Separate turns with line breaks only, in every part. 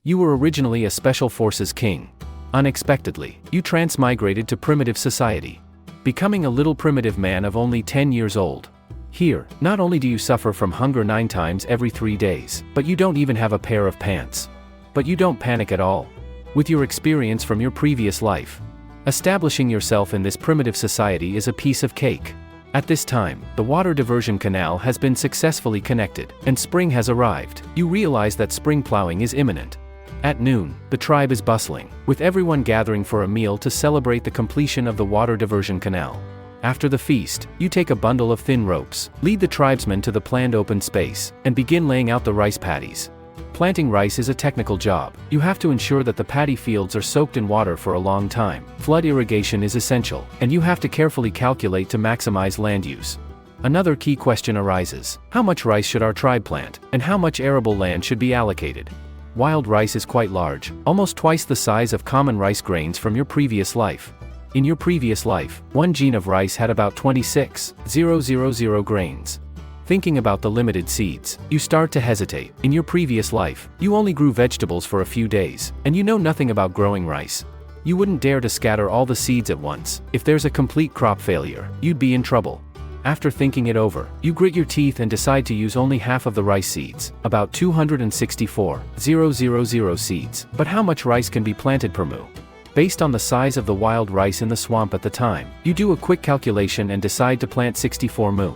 You were originally a Special Forces king. Unexpectedly, you transmigrated to primitive society, becoming a little primitive man of only 10 years old. Here, not only do you suffer from hunger 9 times every 3 days, but you don't even have a pair of pants. But you don't panic at all. With your experience from your previous life, establishing yourself in this primitive society is a piece of cake. At this time, the water diversion canal has been successfully connected, and spring has arrived. You realize that spring plowing is imminent. At noon, the tribe is bustling, with everyone gathering for a meal to celebrate the completion of the water diversion canal. After the feast, you take a bundle of thin ropes, lead the tribesmen to the planned open space, and begin laying out the rice paddies. Planting rice is a technical job. You have to ensure that the paddy fields are soaked in water for a long time. Flood irrigation is essential, and you have to carefully calculate to maximize land use. Another key question arises: how much rice should our tribe plant, and how much arable land should be allocated? Wild rice is quite large, almost twice the size of common rice grains from your previous life. In your previous life, one gene of rice had about 26,000 grains. Thinking about the limited seeds, you start to hesitate. In your previous life, you only grew vegetables for a few days, and you know nothing about growing rice. You wouldn't dare to scatter all the seeds at once. If there's a complete crop failure, you'd be in trouble. After thinking it over, you grit your teeth and decide to use only half of the rice seeds, about 264,000 seeds. But how much rice can be planted per mu? Based on the size of the wild rice in the swamp at the time, you do a quick calculation and decide to plant 64 mu.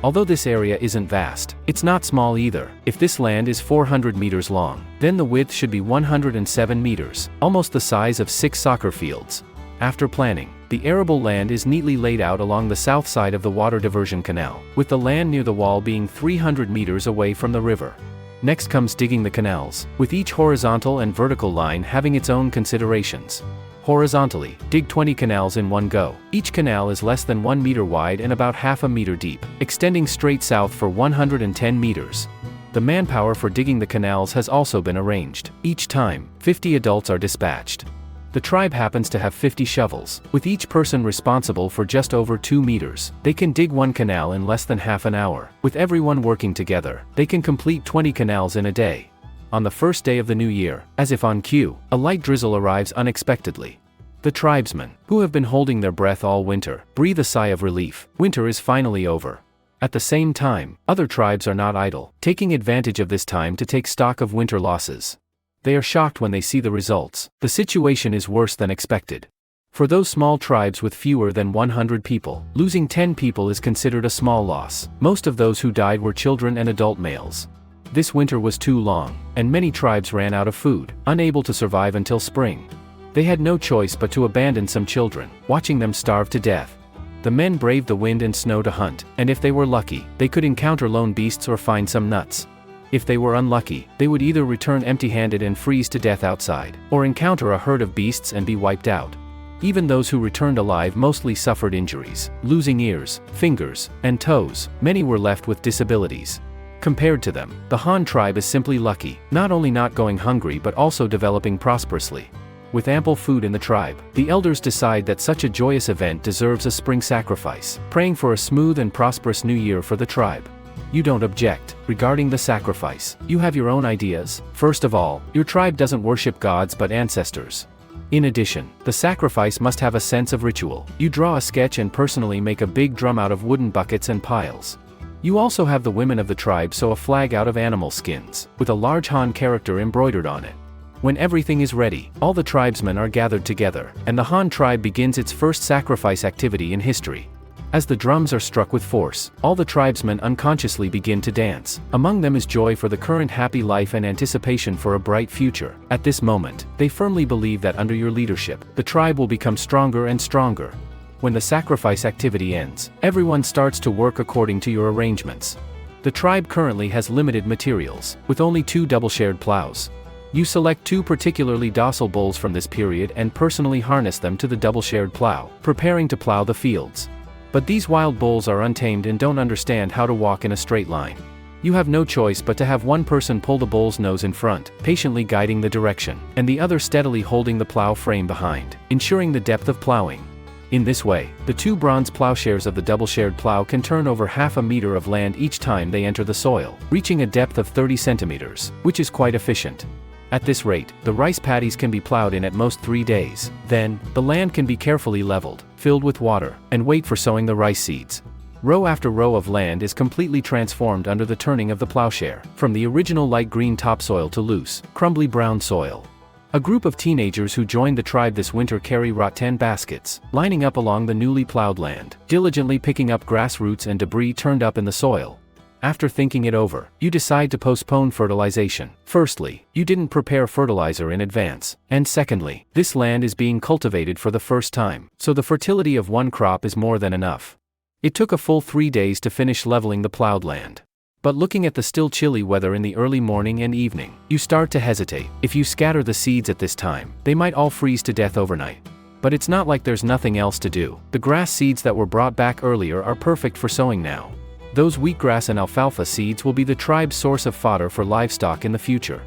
Although this area isn't vast, it's not small either. If this land is 400 meters long, then the width should be 107 meters, almost the size of 6 soccer fields. After planting, the arable land is neatly laid out along the south side of the water diversion canal, with the land near the wall being 300 meters away from the river. Next comes digging the canals, with each horizontal and vertical line having its own considerations. Horizontally, dig 20 canals in one go. Each canal is less than 1 meter wide and about half a meter deep, extending straight south for 110 meters. The manpower for digging the canals has also been arranged. Each time, 50 adults are dispatched. The tribe happens to have 50 shovels, with each person responsible for just over 2 meters. They can dig one canal in less than half an hour. With everyone working together, they can complete 20 canals in a day. On the first day of the new year, as if on cue, a light drizzle arrives unexpectedly. The tribesmen, who have been holding their breath all winter, breathe a sigh of relief. Winter is finally over. At the same time, other tribes are not idle, taking advantage of this time to take stock of winter losses. They are shocked when they see the results. The situation is worse than expected. For those small tribes with fewer than 100 people, losing 10 people is considered a small loss. Most of those who died were children and adult males. This winter was too long, and many tribes ran out of food, unable to survive until spring. They had no choice but to abandon some children, watching them starve to death. The men braved the wind and snow to hunt, and if they were lucky, they could encounter lone beasts or find some nuts. If they were unlucky, they would either return empty-handed and freeze to death outside, or encounter a herd of beasts and be wiped out. Even those who returned alive mostly suffered injuries, losing ears, fingers, and toes. Many were left with disabilities. Compared to them, the Han tribe is simply lucky, not only not going hungry but also developing prosperously. With ample food in the tribe, the elders decide that such a joyous event deserves a spring sacrifice, praying for a smooth and prosperous new year for the tribe. You don't object. Regarding the sacrifice, you have your own ideas. First of all, your tribe doesn't worship gods but ancestors. In addition, the sacrifice must have a sense of ritual. You draw a sketch and personally make a big drum out of wooden buckets and piles. You also have the women of the tribe sew a flag out of animal skins, with a large Han character embroidered on it. When everything is ready, all the tribesmen are gathered together, and the Han tribe begins its first sacrifice activity in history. As the drums are struck with force, all the tribesmen unconsciously begin to dance. Among them is joy for the current happy life and anticipation for a bright future. At this moment, they firmly believe that under your leadership, the tribe will become stronger and stronger. When the sacrifice activity ends, everyone starts to work according to your arrangements. The tribe currently has limited materials, with only 2 double-shared plows. You select 2 particularly docile bulls from this period and personally harness them to the double-shared plow, preparing to plow the fields. But these wild bulls are untamed and don't understand how to walk in a straight line. You have no choice but to have one person pull the bull's nose in front, patiently guiding the direction, and the other steadily holding the plow frame behind, ensuring the depth of plowing. In this way, the 2 bronze plowshares of the double-shared plow can turn over half a meter of land each time they enter the soil, reaching a depth of 30 centimeters, which is quite efficient. At this rate, the rice paddies can be plowed in at most 3 days. Then, the land can be carefully leveled, filled with water, and wait for sowing the rice seeds. Row after row of land is completely transformed under the turning of the plowshare, from the original light green topsoil to loose, crumbly brown soil. A group of teenagers who joined the tribe this winter carry 10 baskets, lining up along the newly plowed land, diligently picking up grass roots and debris turned up in the soil. After thinking it over, you decide to postpone fertilization. Firstly, you didn't prepare fertilizer in advance, and secondly, this land is being cultivated for the first time, so the fertility of one crop is more than enough. It took a full 3 days to finish leveling the plowed land. But looking at the still chilly weather in the early morning and evening, you start to hesitate. If you scatter the seeds at this time, they might all freeze to death overnight. But it's not like there's nothing else to do. The grass seeds that were brought back earlier are perfect for sowing now. Those wheatgrass and alfalfa seeds will be the tribe's source of fodder for livestock in the future.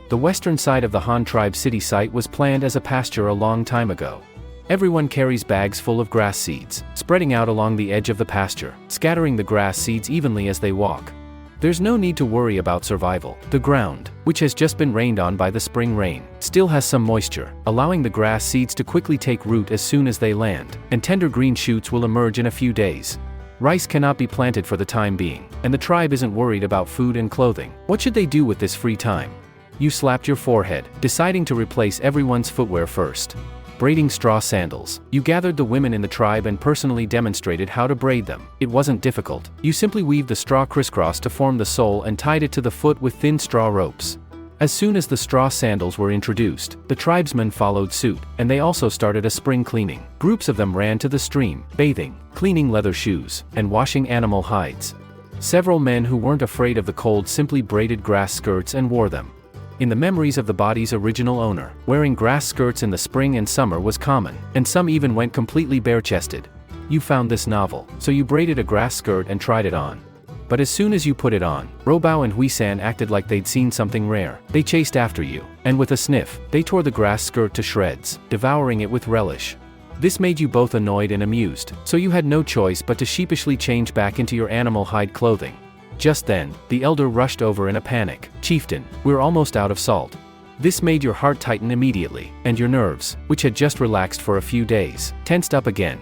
The western side of the Han tribe city site was planned as a pasture a long time ago. Everyone carries bags full of grass seeds, spreading out along the edge of the pasture, scattering the grass seeds evenly as they walk. There's no need to worry about survival. The ground, which has just been rained on by the spring rain, still has some moisture, allowing the grass seeds to quickly take root as soon as they land, and tender green shoots will emerge in a few days. Rice cannot be planted for the time being, and the tribe isn't worried about food and clothing. What should they do with this free time? You slapped your forehead, deciding to replace everyone's footwear first. Braiding straw sandals. You gathered the women in the tribe and personally demonstrated how to braid them. It wasn't difficult. You simply weaved the straw crisscross to form the sole and tied it to the foot with thin straw ropes. As soon as the straw sandals were introduced, the tribesmen followed suit, and they also started a spring cleaning. Groups of them ran to the stream, bathing, cleaning leather shoes, and washing animal hides. Several men who weren't afraid of the cold simply braided grass skirts and wore them. In the memories of the body's original owner, wearing grass skirts in the spring and summer was common, and some even went completely bare-chested. You found this novel, so you braided a grass skirt and tried it on. But as soon as you put it on, Robao and Huisan acted like they'd seen something rare. They chased after you, and with a sniff, they tore the grass skirt to shreds, devouring it with relish. This made you both annoyed and amused, so you had no choice but to sheepishly change back into your animal hide clothing. Just then, the elder rushed over in a panic. "Chieftain, we're almost out of salt." This made your heart tighten immediately, and your nerves, which had just relaxed for a few days, tensed up again.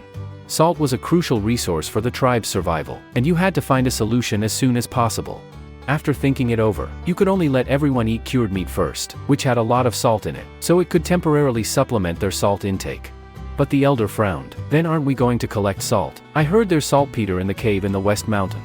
Salt was a crucial resource for the tribe's survival, and you had to find a solution as soon as possible. After thinking it over, you could only let everyone eat cured meat first, which had a lot of salt in it, so it could temporarily supplement their salt intake. But the elder frowned. "Then aren't we going to collect salt? I heard there's saltpeter in the cave in the West Mountain."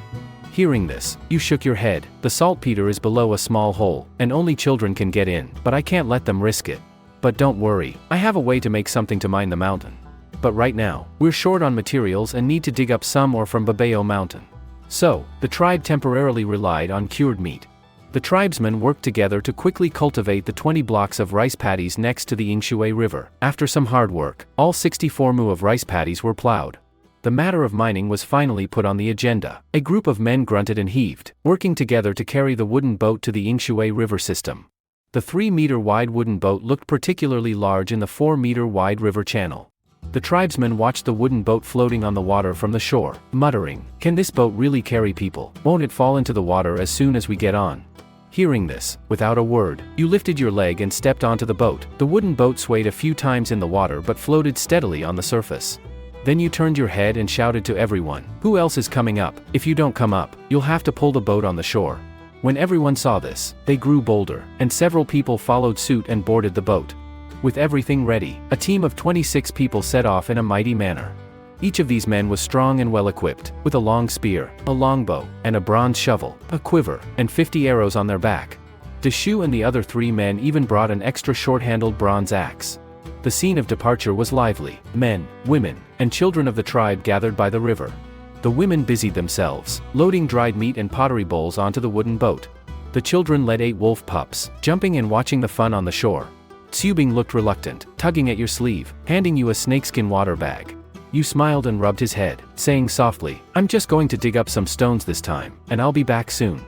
Hearing this, you shook your head. "The saltpeter is below a small hole, and only children can get in, but I can't let them risk it. But don't worry, I have a way to make something to mine the mountain. But right now, we're short on materials and need to dig up some ore from Babeo Mountain." So, the tribe temporarily relied on cured meat. The tribesmen worked together to quickly cultivate the 20 blocks of rice paddies next to the Yingshui River. After some hard work, all 64 mu of rice paddies were plowed. The matter of mining was finally put on the agenda. A group of men grunted and heaved, working together to carry the wooden boat to the Yingshui River system. The 3-meter-wide wooden boat looked particularly large in the 4-meter-wide river channel. The tribesmen watched the wooden boat floating on the water from the shore, muttering, "Can this boat really carry people? Won't it fall into the water as soon as we get on?" Hearing this, without a word, you lifted your leg and stepped onto the boat. The wooden boat swayed a few times in the water but floated steadily on the surface. Then you turned your head and shouted to everyone, "Who else is coming up? If you don't come up, you'll have to pull the boat on the shore." When everyone saw this, they grew bolder, and several people followed suit and boarded the boat. With everything ready, a team of 26 people set off in a mighty manner. Each of these men was strong and well-equipped, with a long spear, a longbow, and a bronze shovel, a quiver, and 50 arrows on their back. Deshu and the other 3 men even brought an extra short-handled bronze axe. The scene of departure was lively. Men, women, and children of the tribe gathered by the river. The women busied themselves, loading dried meat and pottery bowls onto the wooden boat. The children led 8 wolf pups, jumping and watching the fun on the shore. Tsubing looked reluctant, tugging at your sleeve, handing you a snakeskin water bag. You smiled and rubbed his head, saying softly, "I'm just going to dig up some stones this time, and I'll be back soon."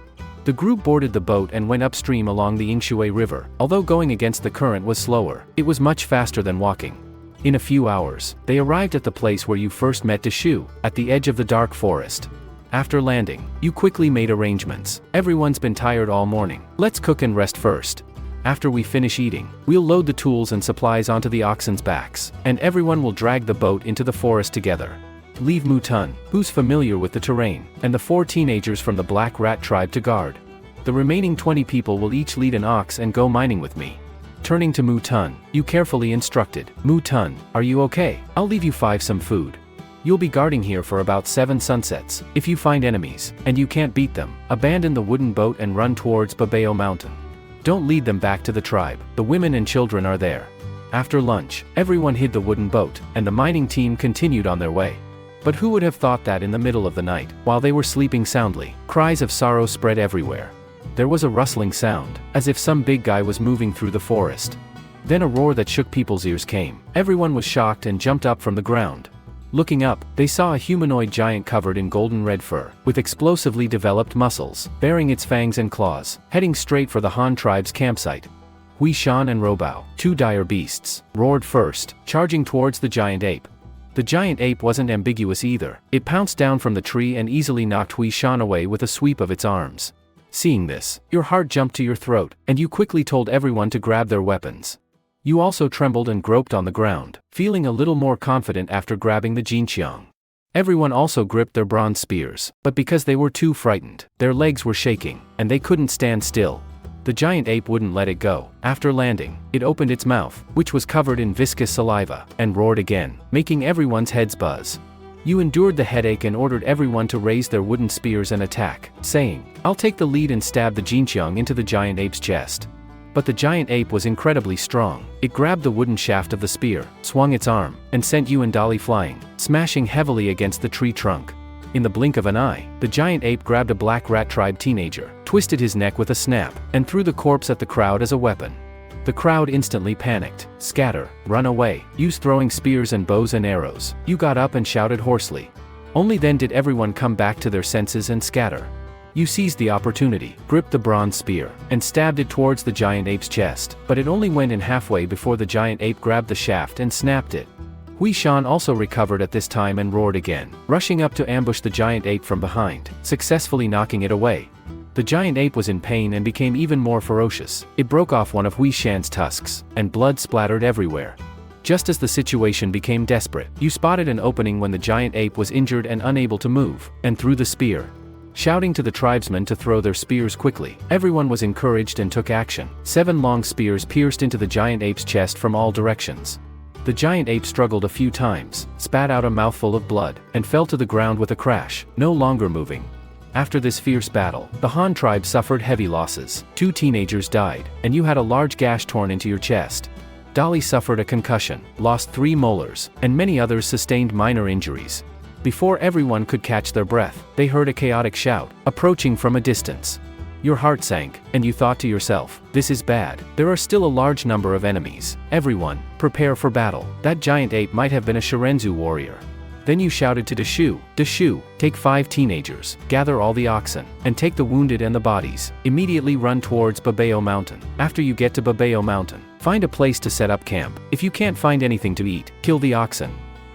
The group boarded the boat and went upstream along the Yingshui River. Although going against the current was slower, it was much faster than walking. In a few hours, they arrived at the place where you first met Deshu, at the edge of the dark forest. After landing, you quickly made arrangements. "Everyone's been tired all morning. Let's cook and rest first." After we finish eating, we'll load the tools and supplies onto the oxen's backs, and everyone will drag the boat into the forest together. Leave Mutun, who's familiar with the terrain, and the 4 teenagers from the Black Rat tribe to guard. The remaining 20 people will each lead an ox and go mining with me. Turning to Mutun, you carefully instructed, Mutun, are you okay? I'll leave you 5 some food. You'll be guarding here for about 7 sunsets. If you find enemies, and you can't beat them, abandon the wooden boat and run towards Babeo Mountain. Don't lead them back to the tribe, the women and children are there. After lunch, everyone hid the wooden boat, and the mining team continued on their way. But who would have thought that in the middle of the night, while they were sleeping soundly, cries of sorrow spread everywhere. There was a rustling sound, as if some big guy was moving through the forest. Then a roar that shook people's ears came. Everyone was shocked and jumped up from the ground. Looking up, they saw a humanoid giant covered in golden red fur, with explosively developed muscles, bearing its fangs and claws, heading straight for the Han tribe's campsite. Hui Shan and Robao, 2 dire beasts, roared first, charging towards the giant ape. The giant ape wasn't ambiguous either. It pounced down from the tree and easily knocked Hui Shan away with a sweep of its arms. Seeing this, your heart jumped to your throat, and you quickly told everyone to grab their weapons. You also trembled and groped on the ground, feeling a little more confident after grabbing the Jinqiang. Everyone also gripped their bronze spears, but because they were too frightened, their legs were shaking, and they couldn't stand still. The giant ape wouldn't let it go. After landing, it opened its mouth, which was covered in viscous saliva, and roared again, making everyone's heads buzz. You endured the headache and ordered everyone to raise their wooden spears and attack, saying, I'll take the lead and stab the Jinqiang into the giant ape's chest. But the giant ape was incredibly strong. It grabbed the wooden shaft of the spear, swung its arm, and sent you and Dolly flying, smashing heavily against the tree trunk. In the blink of an eye, the giant ape grabbed a Black Rat tribe teenager, twisted his neck with a snap, and threw the corpse at the crowd as a weapon. The crowd instantly panicked. Scatter, run away, use throwing spears and bows and arrows. You got up and shouted hoarsely. Only then did everyone come back to their senses and scatter. You seized the opportunity, gripped the bronze spear, and stabbed it towards the giant ape's chest, but it only went in halfway before the giant ape grabbed the shaft and snapped it. Hui Shan also recovered at this time and roared again, rushing up to ambush the giant ape from behind, successfully knocking it away. The giant ape was in pain and became even more ferocious. It broke off one of Hui Shan's tusks, and blood splattered everywhere. Just as the situation became desperate, you spotted an opening when the giant ape was injured and unable to move, and threw the spear. Shouting to the tribesmen to throw their spears quickly, everyone was encouraged and took action. 7 long spears pierced into the giant ape's chest from all directions. The giant ape struggled a few times, spat out a mouthful of blood, and fell to the ground with a crash, no longer moving. After this fierce battle, the Han tribe suffered heavy losses. 2 teenagers died, and you had a large gash torn into your chest. Dolly suffered a concussion, lost 3 molars, and many others sustained minor injuries. Before everyone could catch their breath, they heard a chaotic shout, approaching from a distance. Your heart sank, and you thought to yourself, this is bad. There are still a large number of enemies. Everyone, prepare for battle. That giant ape might have been a Shirenzu warrior. Then you shouted to Deshu, take 5 teenagers, gather all the oxen, and take the wounded and the bodies. Immediately run towards Babeo Mountain. After you get to Babeo Mountain, find a place to set up camp. If you can't find anything to eat, kill the oxen.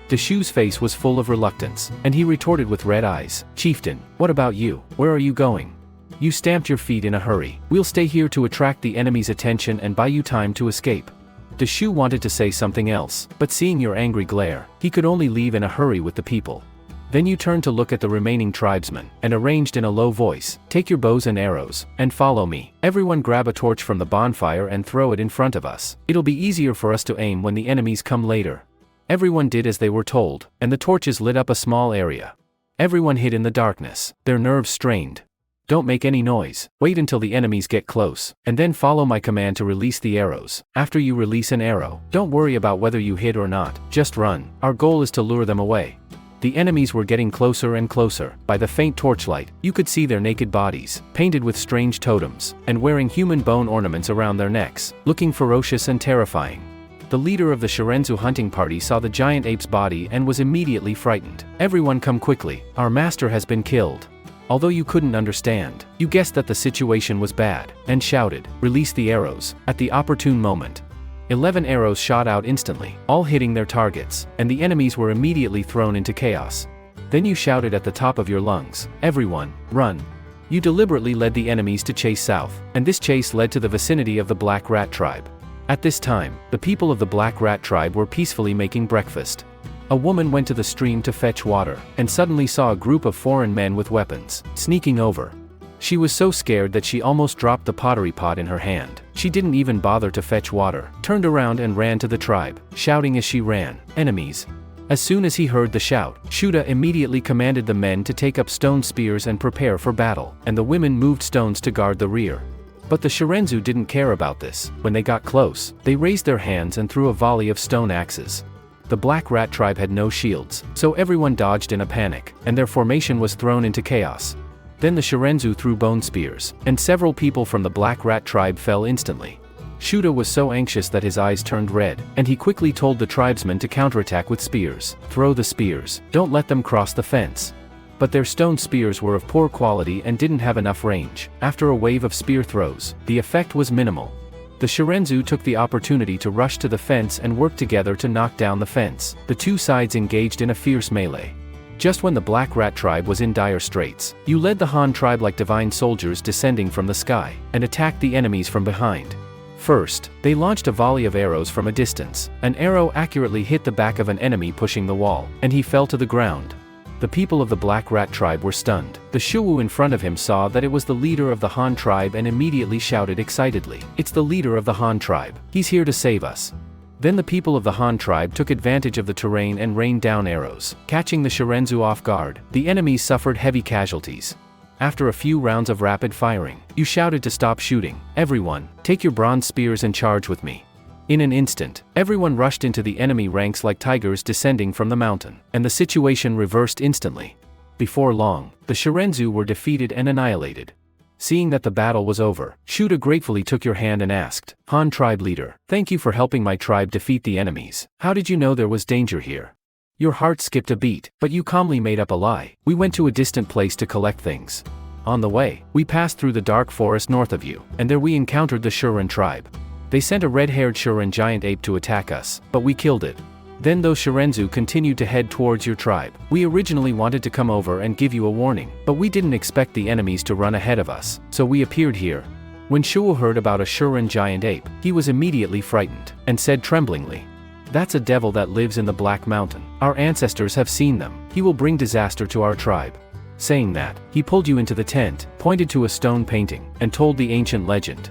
Deshu's face was full of reluctance, and he retorted with red eyes, Chieftain, what about you? Where are you going? You stamped your feet in a hurry. We'll stay here to attract the enemy's attention and buy you time to escape. Deshu wanted to say something else, but seeing your angry glare, he could only leave in a hurry with the people. Then you turned to look at the remaining tribesmen, and arranged in a low voice, take your bows and arrows, and follow me. Everyone grab a torch from the bonfire and throw it in front of us. It'll be easier for us to aim when the enemies come later. Everyone did as they were told, and the torches lit up a small area. Everyone hid in the darkness, their nerves strained. Don't make any noise, wait until the enemies get close, and then follow my command to release the arrows. After you release an arrow, don't worry about whether you hit or not, just run. Our goal is to lure them away. The enemies were getting closer and closer. By the faint torchlight, you could see their naked bodies, painted with strange totems, and wearing human bone ornaments around their necks, looking ferocious and terrifying. The leader of the Shirenzu hunting party saw the giant ape's body and was immediately frightened. Everyone come quickly, our master has been killed. Although you couldn't understand, you guessed that the situation was bad, and shouted, release the arrows, at the opportune moment. 11 arrows shot out instantly, all hitting their targets, and the enemies were immediately thrown into chaos. Then you shouted at the top of your lungs, everyone, run. You deliberately led the enemies to chase south, and this chase led to the vicinity of the Black Rat tribe. At this time, the people of the Black Rat tribe were peacefully making breakfast. A woman went to the stream to fetch water, and suddenly saw a group of foreign men with weapons, sneaking over. She was so scared that she almost dropped the pottery pot in her hand. She didn't even bother to fetch water, turned around and ran to the tribe, shouting as she ran, "Enemies!" As soon as he heard the shout, Shuda immediately commanded the men to take up stone spears and prepare for battle, and the women moved stones to guard the rear. But the Shirenzu didn't care about this. When they got close, they raised their hands and threw a volley of stone axes. The Black Rat tribe had no shields, so everyone dodged in a panic, and their formation was thrown into chaos. Then the Shirenzu threw bone spears, and several people from the Black Rat tribe fell instantly. Shuda was so anxious that his eyes turned red, and he quickly told the tribesmen to counterattack with spears. Throw the spears, don't let them cross the fence. But their stone spears were of poor quality and didn't have enough range. After a wave of spear throws, the effect was minimal. The Shirenzu took the opportunity to rush to the fence and work together to knock down the fence. The two sides engaged in a fierce melee. Just when the Black Rat tribe was in dire straits, you led the Han tribe like divine soldiers descending from the sky, and attacked the enemies from behind. First, they launched a volley of arrows from a distance. An arrow accurately hit the back of an enemy pushing the wall, and he fell to the ground. The people of the Black Rat tribe were stunned. The Shuwu in front of him saw that it was the leader of the Han tribe and immediately shouted excitedly, "It's the leader of the Han tribe. He's here to save us." Then the people of the Han tribe took advantage of the terrain and rained down arrows, catching the Shirenzu off guard. The enemies suffered heavy casualties. After a few rounds of rapid firing, you shouted to stop shooting. "Everyone, take your bronze spears and charge with me." In an instant, everyone rushed into the enemy ranks like tigers descending from the mountain, and the situation reversed instantly. Before long, the Shirenzu were defeated and annihilated. Seeing that the battle was over, Shuda gratefully took your hand and asked, "Han tribe leader, thank you for helping my tribe defeat the enemies. How did you know there was danger here?" Your heart skipped a beat, but you calmly made up a lie. "We went to a distant place to collect things. On the way, we passed through the dark forest north of you, and there we encountered the Shuren tribe. They sent a red-haired Shuren giant ape to attack us, but we killed it. Then those Shirenzu continued to head towards your tribe. We originally wanted to come over and give you a warning, but we didn't expect the enemies to run ahead of us, so we appeared here." When Shuo heard about a Shuren giant ape, he was immediately frightened, and said tremblingly, "That's a devil that lives in the Black Mountain. Our ancestors have seen them. He will bring disaster to our tribe." Saying that, he pulled you into the tent, pointed to a stone painting, and told the ancient legend.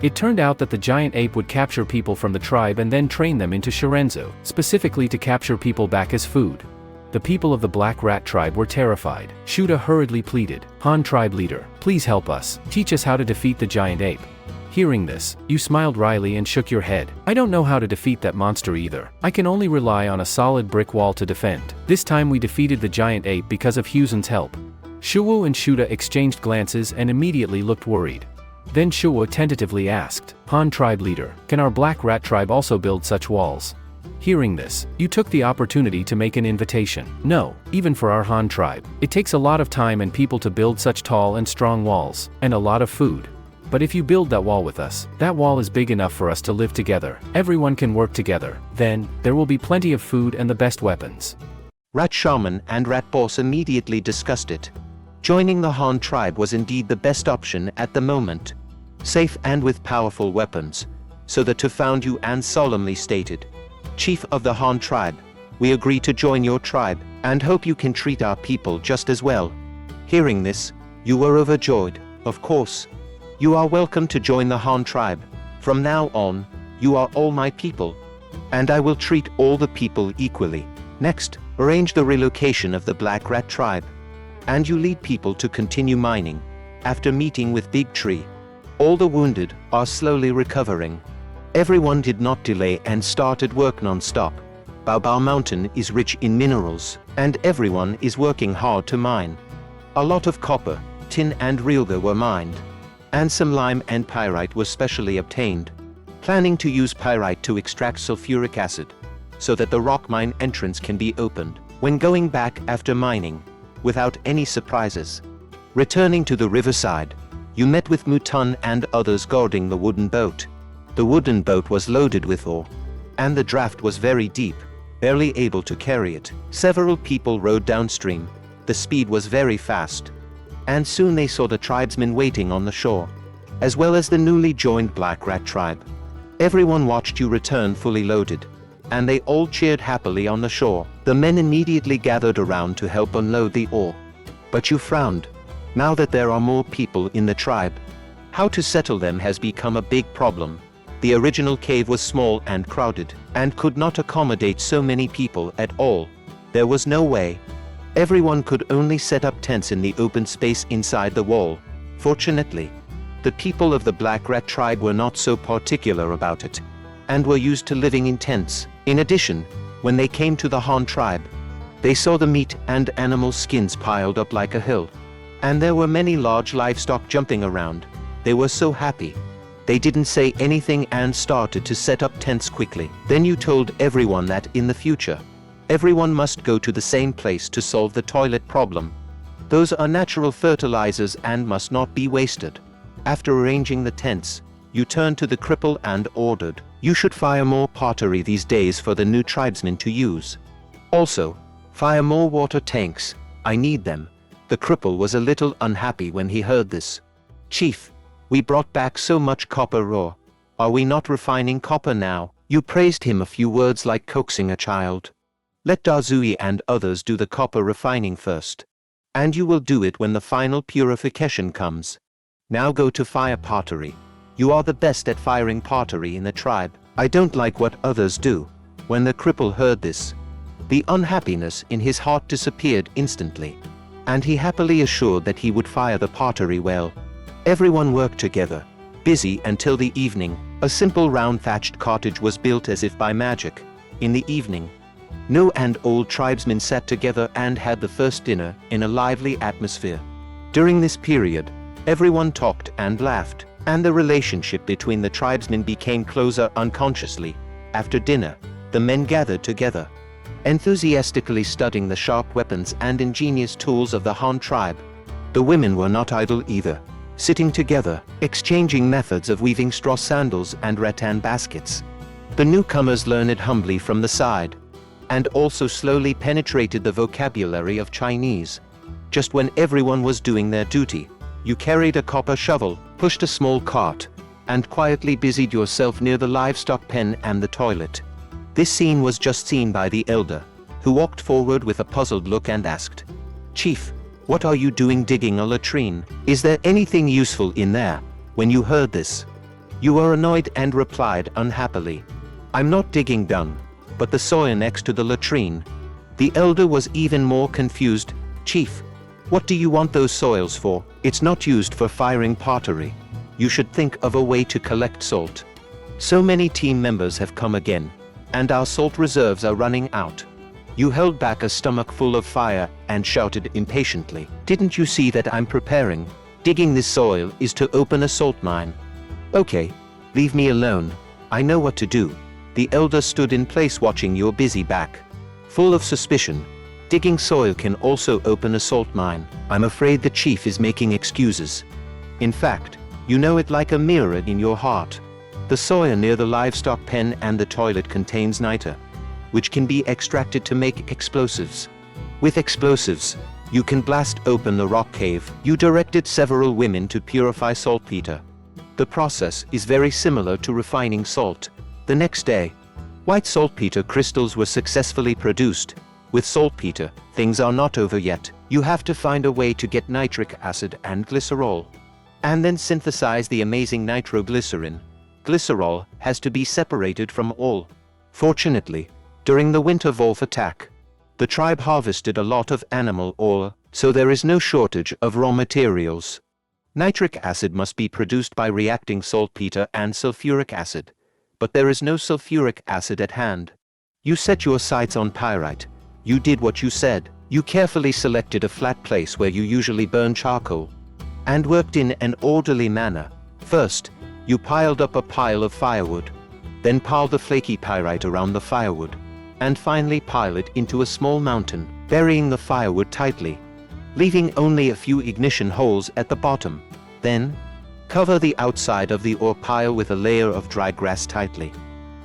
It turned out that the giant ape would capture people from the tribe and then train them into Shirenzu, specifically to capture people back as food. The people of the Black Rat tribe were terrified. Shuda hurriedly pleaded, "Han tribe leader, please help us, teach us how to defeat the giant ape." Hearing this, you smiled wryly and shook your head. "I don't know how to defeat that monster either. I can only rely on a solid brick wall to defend. This time we defeated the giant ape because of Huzin's help." Shuwu and Shuda exchanged glances and immediately looked worried. Then Shuwa tentatively asked, "Han tribe leader, can our Black Rat tribe also build such walls?" Hearing this, you took the opportunity to make an invitation. "No, even for our Han tribe, it takes a lot of time and people to build such tall and strong walls, and a lot of food. But if you build that wall with us, that wall is big enough for us to live together. Everyone can work together. Then, there will be plenty of food and the best weapons."
Rat Shaman and Rat Boss immediately discussed it. Joining the Han tribe was indeed the best option at the moment. Safe and with powerful weapons. So the Tufound solemnly stated, "Chief of the Han tribe, we agree to join your tribe, and hope you can treat our people just as well." Hearing this, you were overjoyed. "Of course. You are welcome to join the Han tribe. From now on, you are all my people. And I will treat all the people equally. Next, arrange the relocation of the Black Rat tribe. And you lead people to continue mining. After meeting with Big Tree, all the wounded are slowly recovering. Everyone did not delay and started work non-stop. Baobao Mountain is rich in minerals, and everyone is working hard to mine. A lot of copper, tin and realgar were mined. And some lime and pyrite was specially obtained. Planning to use pyrite to extract sulfuric acid, so that the rock mine entrance can be opened when going back after mining, without any surprises. Returning to the riverside, you met with Mutun and others guarding the wooden boat. The wooden boat was loaded with ore, and the draft was very deep, barely able to carry it. Several people rowed downstream. The speed was very fast. and soon they saw the tribesmen waiting on the shore, as well as the newly joined black rat tribe. Everyone watched you return fully loaded, and they all cheered happily on the shore. The men immediately gathered around to help unload the ore. But you frowned. Now that there are more people in the tribe, how to settle them has become a big problem. The original cave was small and crowded, and could not accommodate so many people at all. There was no way. Everyone could only set up tents in the open space inside the wall. Fortunately, the people of the Black Rat tribe were not so particular about it, and were used to living in tents. In addition, when they came to the Han tribe, they saw the meat and animal skins piled up like a hill, and there were many large livestock jumping around. They were so happy. They didn't say anything and started to set up tents quickly. Then you told everyone that in the future, everyone must go to the same place to solve the toilet problem. Those are natural fertilizers and must not be wasted. After arranging the tents, you turned to the cripple and ordered, "You should fire more pottery these days for the new tribesmen to use. Also, fire more water tanks, I need them." The cripple was a little unhappy when he heard this. "Chief, we brought back so much copper ore. Are we not refining copper now?" You praised him a few words like coaxing a child. "Let Dazui and others do the copper refining first. And you will do it when the final purification comes. Now go to fire pottery. You are the best at firing pottery in the tribe. I don't like what others do." When the cripple heard this, the unhappiness in his heart disappeared instantly, and he happily assured that he would fire the pottery well. Everyone worked together, busy until the evening. A simple round thatched cottage was built as if by magic. In the evening, new and old tribesmen sat together and had the first dinner in a lively atmosphere. During this period, everyone talked and laughed, and the relationship between the tribesmen became closer unconsciously. After dinner, the men gathered together, enthusiastically studying the sharp weapons and ingenious tools of the Han tribe. The women were not idle either, sitting together, exchanging methods of weaving straw sandals and rattan baskets. The newcomers learned humbly from the side, and also slowly penetrated the vocabulary of Chinese. Just when everyone was doing their duty, you carried a copper shovel, pushed a small cart, and quietly busied yourself near the livestock pen and the toilet. This scene was just seen by the elder, who walked forward with a puzzled look and asked, "Chief, what are you doing digging a latrine? Is there anything useful in there?" When you heard this, you were annoyed and replied unhappily, "I'm not digging dung, but the soil next to the latrine." The elder was even more confused. "Chief, what do you want those soils for? It's not used for firing pottery. You should think of a way to collect salt. So many team members have come again, and our salt reserves are running out." You held back a stomach full of fire and shouted impatiently, "Didn't you see that I'm preparing? Digging this soil is to open a salt mine." "Okay, leave me alone. I know what to do." The elder stood in place watching your busy back, full of suspicion. "Digging soil can also open a salt mine." I'm afraid the chief is making excuses. In fact, you know it like a mirror in your heart. The soil near the livestock pen and the toilet contains niter, which can be extracted to make explosives. With explosives, you can blast open the rock cave. You directed several women to purify saltpeter. The process is very similar to refining salt. The next day, white saltpeter crystals were successfully produced. With saltpeter, things are not over yet. You have to find a way to get nitric acid and glycerol, and then synthesize the amazing nitroglycerin. Glycerol has to be separated from oil. Fortunately, during the winter wolf attack, the tribe harvested a lot of animal oil, so there is no shortage of raw materials. Nitric acid must be produced by reacting saltpeter and sulfuric acid, but there is no sulfuric acid at hand. You set your sights on pyrite. You did what you said. You carefully selected a flat place where you usually burn charcoal, and worked in an orderly manner. First, you piled up a pile of firewood, then piled the flaky pyrite around the firewood, and finally pile it into a small mountain, burying the firewood tightly, leaving only a few ignition holes at the bottom. Then, cover the outside of the ore pile with a layer of dry grass tightly,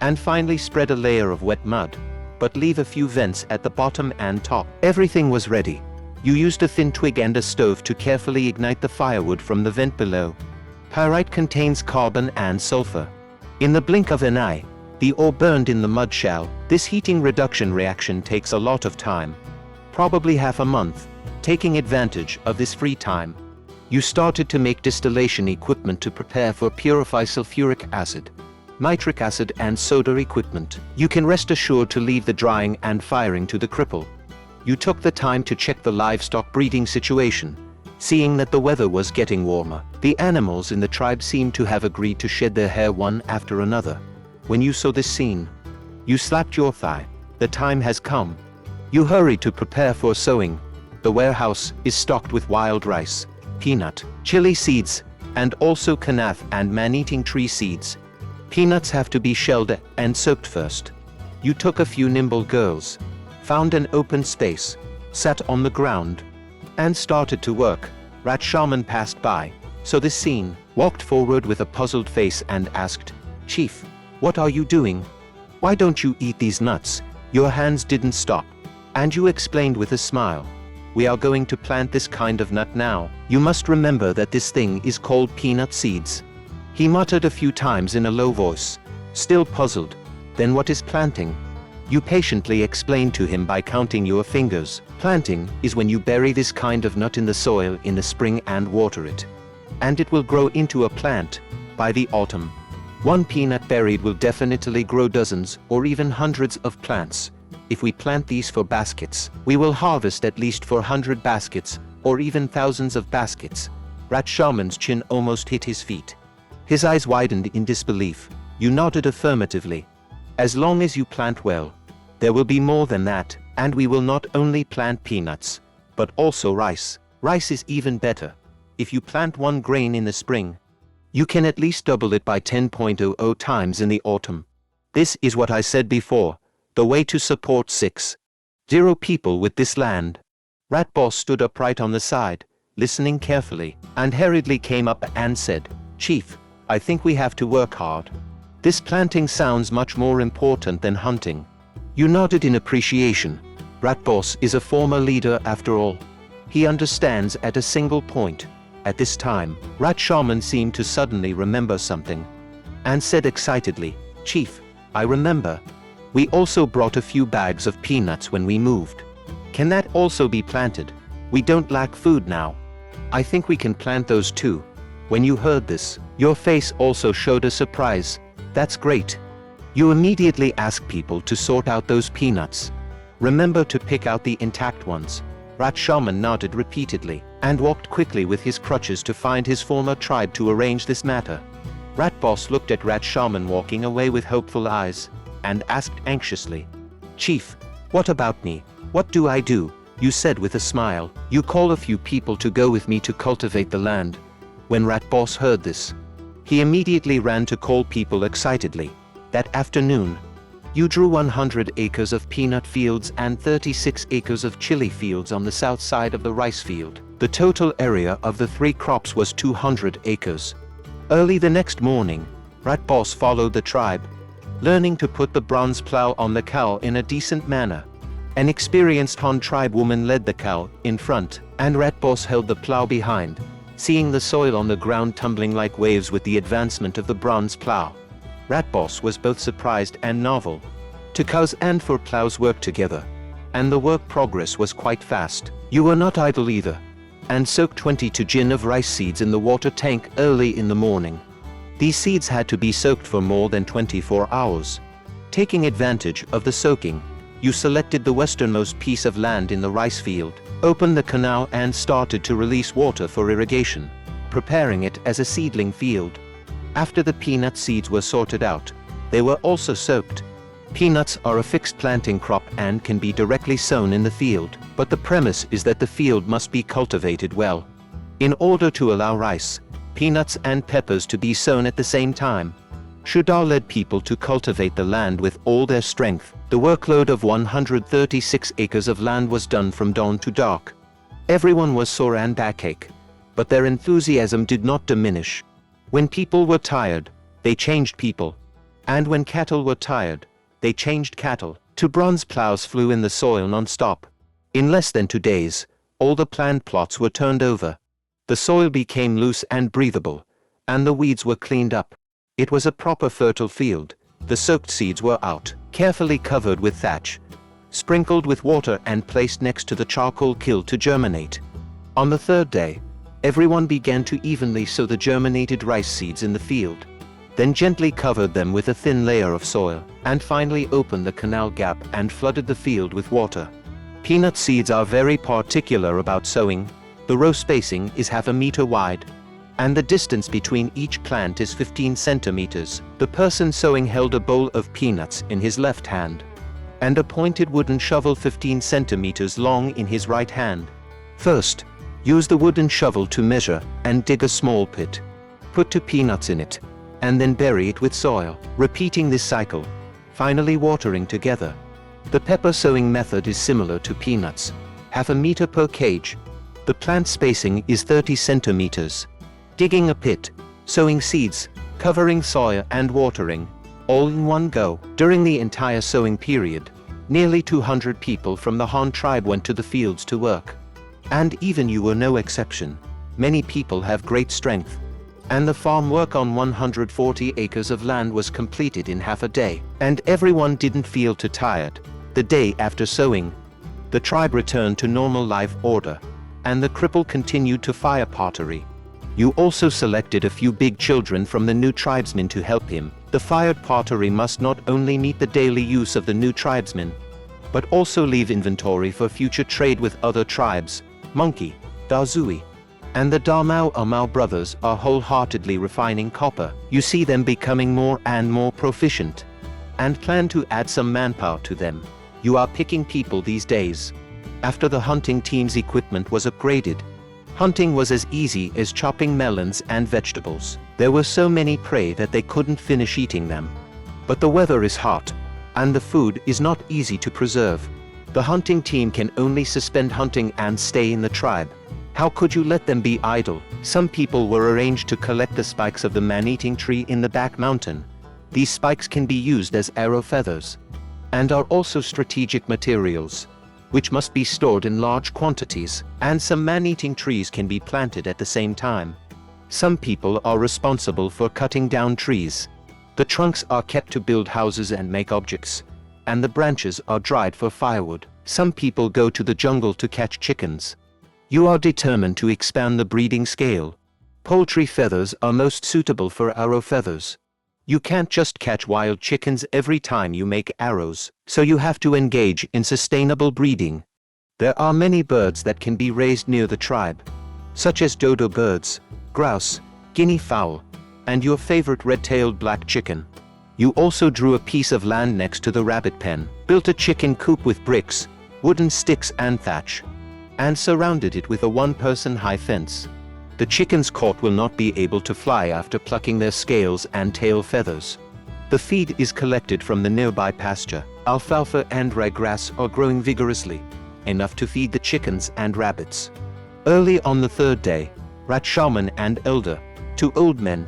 and finally spread a layer of wet mud, but leave a few vents at the bottom and top. Everything was ready. You used a thin twig and a stove to carefully ignite the firewood from the vent below. Pyrite contains carbon and sulfur. In the blink of an eye, the ore burned in the mud shell. This heating reduction reaction takes a lot of time. Probably half a month. Taking advantage of this free time, you started to make distillation equipment to prepare for purify sulfuric acid, nitric acid and soda equipment. You can rest assured to leave the drying and firing to the cripple. You took the time to check the livestock breeding situation. Seeing that the weather was getting warmer, the animals in the tribe seemed to have agreed to shed their hair one after another. When you saw this scene, you slapped your thigh. The time has come. You hurried to prepare for sowing. The warehouse is stocked with wild rice, peanut, chili seeds, and also canaf and man-eating tree seeds. Peanuts have to be shelled and soaked first. You took a few nimble girls, found an open space, sat on the ground, and started to work. Rat Shaman passed by, saw this scene, walked forward with a puzzled face and asked, "Chief, what are you doing? Why don't you eat these nuts? Your hands didn't stop." And you explained with a smile, "We are going to plant this kind of nut now. You must remember that this thing is called peanut seeds." He muttered a few times in a low voice, still puzzled. "Then what is planting?" You patiently explained to him by counting your fingers. Planting is when you bury this kind of nut in the soil in the spring and water it. And it will grow into a plant by the autumn. One peanut buried will definitely grow dozens or even hundreds of plants. If we plant these for baskets, we will harvest at least 400 baskets or even thousands of baskets. Rat Shaman's chin almost hit his feet. His eyes widened in disbelief. You nodded affirmatively. "As long as you plant well, there will be more than that, and we will not only plant peanuts, but also rice. Rice is even better. If you plant one grain in the spring, you can at least double it by 10.00 times in the autumn. This is what I said before, the way to support 6-0 people with this land." Rat Boss stood upright on the side, listening carefully, and hurriedly came up and said, "Chief, I think we have to work hard. This planting sounds much more important than hunting." You nodded in appreciation. Rat Boss is a former leader after all. He understands at a single point. At this time, Rat Shaman seemed to suddenly remember something, and said excitedly, "Chief, I remember. We also brought a few bags of peanuts when we moved. Can that also be planted? We don't lack food now. I think we can plant those too." When you heard this, your face also showed a surprise. "That's great." You immediately asked people to sort out those peanuts. "Remember to pick out the intact ones." Rat Shaman nodded repeatedly, and walked quickly with his crutches to find his former tribe to arrange this matter. Rat Boss looked at Rat Shaman walking away with hopeful eyes, and asked anxiously, "Chief, what about me? What do I do?" You said with a smile, "You call a few people to go with me to cultivate the land." When Rat Boss heard this, he immediately ran to call people excitedly. That afternoon, you drew 100 acres of peanut fields and 36 acres of chili fields on the south side of the rice field. The total area of the 3 crops was 200 acres. Early the next morning, Rat Boss followed the tribe, learning to put the bronze plow on the cow in a decent manner. An experienced Han tribe woman led the cow in front, and Rat Boss held the plow behind, seeing the soil on the ground tumbling like waves with the advancement of the bronze plow. Rat Boss was both surprised and novel. 2 cows and 4 plows worked together, and the work progress was quite fast. You were not idle either, and soaked 22 gin of rice seeds in the water tank early in the morning. These seeds had to be soaked for more than 24 hours. Taking advantage of the soaking, you selected the westernmost piece of land in the rice field, opened the canal and started to release water for irrigation, preparing it as a seedling field. After the peanut seeds were sorted out, they were also soaked. Peanuts are a fixed planting crop and can be directly sown in the field, but the premise is that the field must be cultivated well. In order to allow rice, peanuts and peppers to be sown at the same time, Shudar led people to cultivate the land with all their strength. The workload of 136 acres of land was done from dawn to dark. Everyone was sore and backache, but their enthusiasm did not diminish. When people were tired, they changed people. And when cattle were tired, they changed cattle. 2 bronze plows flew in the soil non-stop. In less than 2 days, all the plant plots were turned over. The soil became loose and breathable, and the weeds were cleaned up. It was a proper fertile field. The soaked seeds were out, carefully covered with thatch, sprinkled with water and placed next to the charcoal kiln to germinate. On the third day, everyone began to evenly sow the germinated rice seeds in the field, then gently covered them with a thin layer of soil, and finally opened the canal gap and flooded the field with water. Peanut seeds are very particular about sowing. The row spacing is half a meter wide, and the distance between each plant is 15 centimeters. The person sowing held a bowl of peanuts in his left hand, and a pointed wooden shovel 15 centimeters long in his right hand. First, use the wooden shovel to measure and dig a small pit. Put 2 peanuts in it, and then bury it with soil, repeating this cycle, finally watering together. The pepper sowing method is similar to peanuts, half a meter per cage. The plant spacing is 30 centimeters. Digging a pit, sowing seeds, covering soil and watering, all in one go. During the entire sowing period, nearly 200 people from the Han tribe went to the fields to work. And even you were no exception. Many people have great strength. And the farm work on 140 acres of land was completed in half a day. And everyone didn't feel too tired. The day after sowing, the tribe returned to normal life order, and the cripple continued to fire pottery. You also selected a few big children from the new tribesmen to help him. The fired pottery must not only meet the daily use of the new tribesmen, but also leave inventory for future trade with other tribes. Monkey, Dazui, and the Damao Amao brothers are wholeheartedly refining copper. You see them becoming more and more proficient, and plan to add some manpower to them. You are picking people these days. After the hunting team's equipment was upgraded, hunting was as easy as chopping melons and vegetables. There were so many prey that they couldn't finish eating them. But the weather is hot, and the food is not easy to preserve. The hunting team can only suspend hunting and stay in the tribe. How could you let them be idle? Some people were arranged to collect the spikes of the man-eating tree in the back mountain. These spikes can be used as arrow feathers, and are also strategic materials, which must be stored in large quantities, and some man-eating trees can be planted at the same time. Some people are responsible for cutting down trees. The trunks are kept to build houses and make objects, and the branches are dried for firewood. Some people go to the jungle to catch chickens. You are determined to expand the breeding scale. Poultry feathers are most suitable for arrow feathers. You can't just catch wild chickens every time you make arrows, so you have to engage in sustainable breeding. There are many birds that can be raised near the tribe, such as dodo birds, grouse, guinea fowl, and your favorite red-tailed black chicken. You also drew a piece of land next to the rabbit pen, built a chicken coop with bricks, wooden sticks and thatch, and surrounded it with a one-person high fence. The chickens caught will not be able to fly after plucking their scales and tail feathers. The feed is collected from the nearby pasture. Alfalfa and ryegrass are growing vigorously, enough to feed the chickens and rabbits. Early on the third day, Rat Shaman and Elder, 2 old men,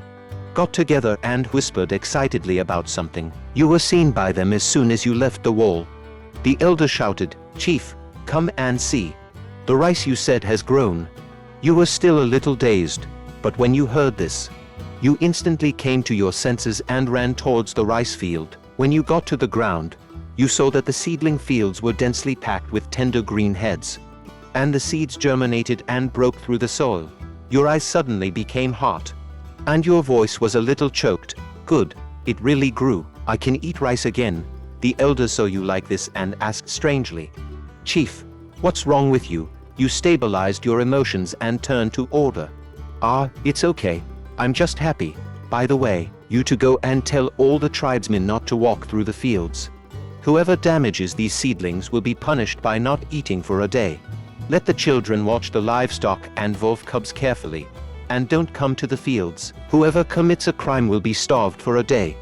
got together and whispered excitedly about something. You were seen by them as soon as you left the wall. The elder shouted, "Chief, come and see. The rice you said has grown." You were still a little dazed, but when you heard this, you instantly came to your senses and ran towards the rice field. When you got to the ground, you saw that the seedling fields were densely packed with tender green heads, and the seeds germinated and broke through the soil. Your eyes suddenly became hot, and your voice was a little choked. "Good, it really grew. I can eat rice again." The elder saw you like this and asked strangely, "Chief, what's wrong with you?" You stabilized your emotions and turned to order. "Ah, it's okay. I'm just happy. By the way, you to go and tell all the tribesmen not to walk through the fields. Whoever damages these seedlings will be punished by not eating for a day. Let the children watch the livestock and wolf cubs carefully, and don't come to the fields. Whoever commits a crime will be starved for a day.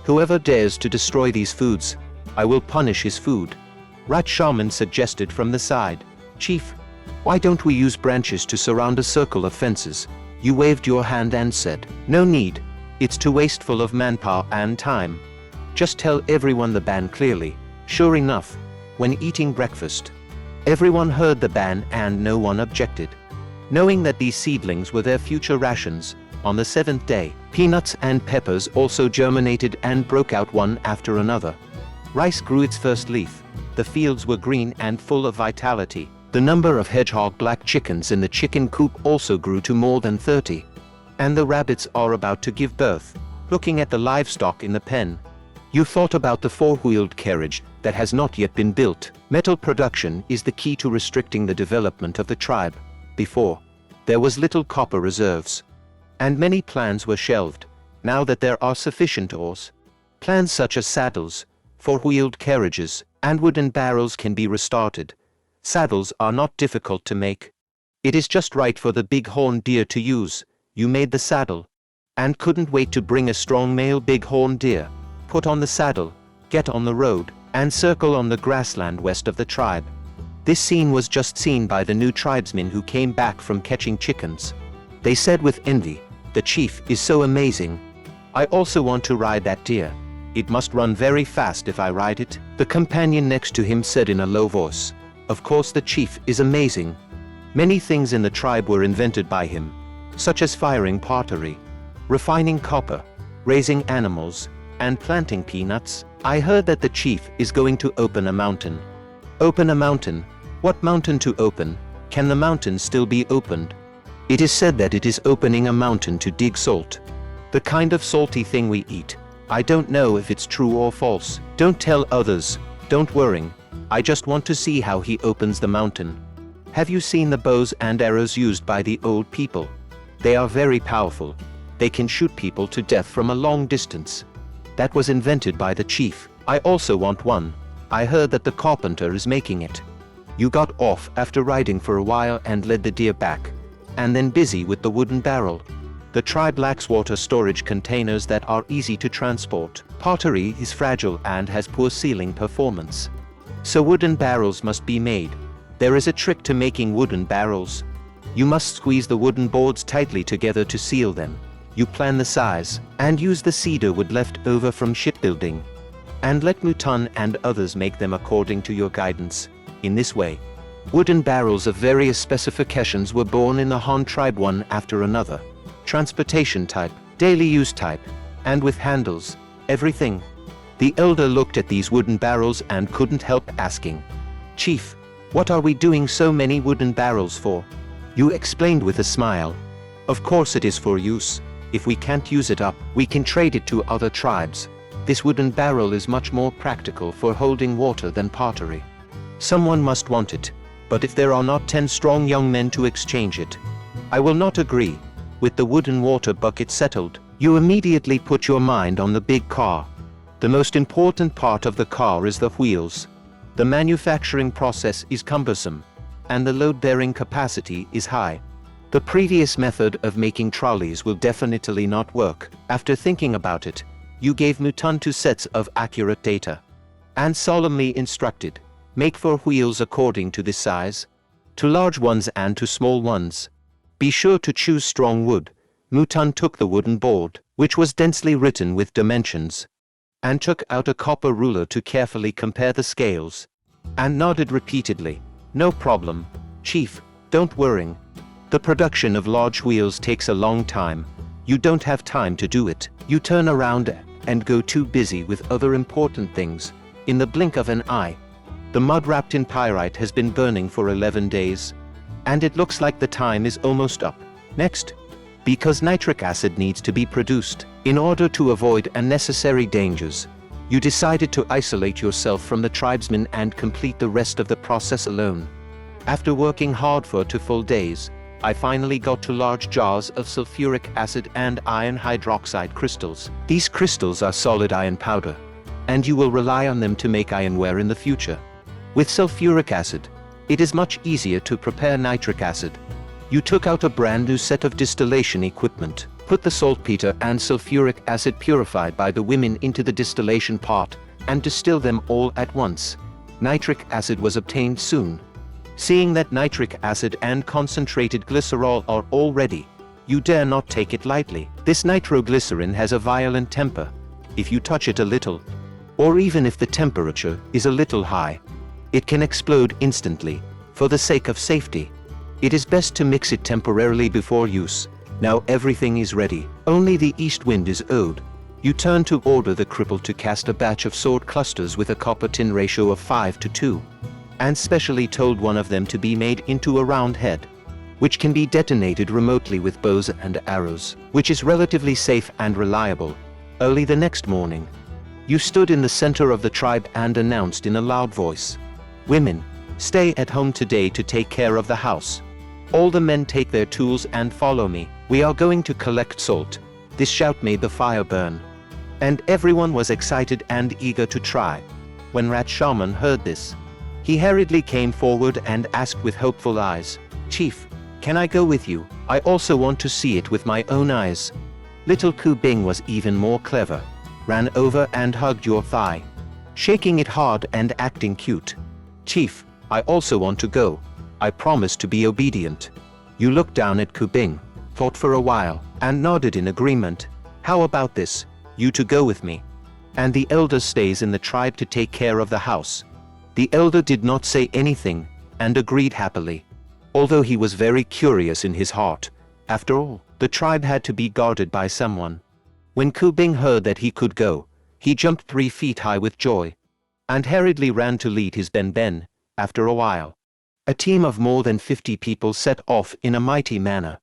Whoever dares to destroy these foods, I will punish his food." Rat Shaman suggested from the side, "Chief, why don't we use branches to surround a circle of fences?" You waved your hand and said, "No need. It's too wasteful of manpower and time. Just tell everyone the ban clearly." Sure enough, when eating breakfast, Everyone heard the ban and no one objected. Knowing that these seedlings were their future rations, on the seventh day, peanuts and peppers also germinated and broke out one after another. Rice grew its first leaf. The fields were green and full of vitality. The number of hedgehog black chickens in the chicken coop also grew to more than 30. And the rabbits are about to give birth. Looking at the livestock in the pen, you thought about the four-wheeled carriage that has not yet been built. Metal production is the key to restricting the development of the tribe. Before, there was little copper reserves, and many plans were shelved. Now that there are sufficient ores, plans such as saddles, four-wheeled carriages, and wooden barrels can be restarted. Saddles are not difficult to make. It is just right for the bighorn deer to use. You made the saddle, and couldn't wait to bring a strong male bighorn deer, put on the saddle, get on the road, and circle on the grassland west of the tribe. This scene was just seen by the new tribesmen who came back from catching chickens. They said with envy, "The chief is so amazing. I also want to ride that deer. It must run very fast if I ride it." The companion next to him said in a low voice, "Of course the chief is amazing. Many things in the tribe were invented by him, such as firing pottery, refining copper, raising animals, and planting peanuts. I heard that the chief is going to open a mountain." Open a mountain? What mountain to open? Can the mountain still be opened? It is said that it is opening a mountain to dig salt. The kind of salty thing we eat. I don't know if it's true or false. Don't tell others. Don't worry. I just want to see how he opens the mountain. Have you seen the bows and arrows used by the old people? They are very powerful. They can shoot people to death from a long distance. That was invented by the chief. I also want one. I heard that the carpenter is making it. You got off after riding for a while and led the deer back, and then busy with the wooden barrel. The tribe lacks water storage containers that are easy to transport. Pottery is fragile and has poor sealing performance. So wooden barrels must be made. There is a trick to making wooden barrels. You must squeeze the wooden boards tightly together to seal them. You plan the size, and use the cedar wood left over from shipbuilding. And let Mutan and others make them according to your guidance. In this way, wooden barrels of various specifications were born in the Han tribe one after another. Transportation type, daily use type, and with handles, everything. The elder looked at these wooden barrels and couldn't help asking, "Chief, what are we doing so many wooden barrels for?" You explained with a smile, "Of course it is for use. If we can't use it up, we can trade it to other tribes. This wooden barrel is much more practical for holding water than pottery. Someone must want it, but if there are not 10 strong young men to exchange it, I will not agree." With the wooden water bucket settled, you immediately put your mind on the big car. The most important part of the car is the wheels. The manufacturing process is cumbersome, and the load-bearing capacity is high. The previous method of making trolleys will definitely not work. After thinking about it, you gave Mutan 2 sets of accurate data, and solemnly instructed, "Make 4 wheels according to this size, to large ones and to small ones. Be sure to choose strong wood." Mutan took the wooden board, which was densely written with dimensions, and took out a copper ruler to carefully compare the scales, and nodded repeatedly, "No problem, Chief, don't worry. The production of large wheels takes a long time. You don't have time to do it. You turn around and go too busy with other important things. In the blink of an eye, the mud wrapped in pyrite has been burning for 11 days. And it looks like the time is almost up. Next, because nitric acid needs to be produced, in order to avoid unnecessary dangers, you decided to isolate yourself from the tribesmen and complete the rest of the process alone. After working hard for 2 full days, I finally got to large jars of sulfuric acid and iron hydroxide crystals. These crystals are solid iron powder, and you will rely on them to make ironware in the future. With sulfuric acid, it is much easier to prepare nitric acid. You took out a brand new set of distillation equipment, put the saltpeter and sulfuric acid purified by the women into the distillation pot, and distilled them all at once. Nitric acid was obtained soon. Seeing that nitric acid and concentrated glycerol are all ready, you dare not take it lightly. This nitroglycerin has a violent temper. If you touch it a little, or even if the temperature is a little high, it can explode instantly. For the sake of safety, it is best to mix it temporarily before use. Now everything is ready, only the east wind is owed. You turn to order the cripple to cast a batch of sword clusters with a copper-tin ratio of 5:2, and specially told one of them to be made into a round head, which can be detonated remotely with bows and arrows, which is relatively safe and reliable. Early the next morning, you stood in the center of the tribe and announced in a loud voice, "Women, stay at home today to take care of the house. All the men take their tools and follow me. We are going to collect salt." This shout made the fire burn, and everyone was excited and eager to try. When Rat Shaman heard this, he hurriedly came forward and asked with hopeful eyes, "Chief, can I go with you? I also want to see it with my own eyes." Little Ku Bing was even more clever, ran over and hugged your thigh, shaking it hard and acting cute. "Chief, I also want to go. I promise to be obedient." You looked down at Ku Bing, thought for a while, and nodded in agreement. "How about this, you to go with me? And the elder stays in the tribe to take care of the house." The elder did not say anything, and agreed happily, although he was very curious in his heart. After all, the tribe had to be guarded by someone. When Ku Bing heard that he could go, he jumped 3 feet high with joy, and hurriedly ran to lead his Ben. After a while, a team of more than 50 people set off in a mighty manner.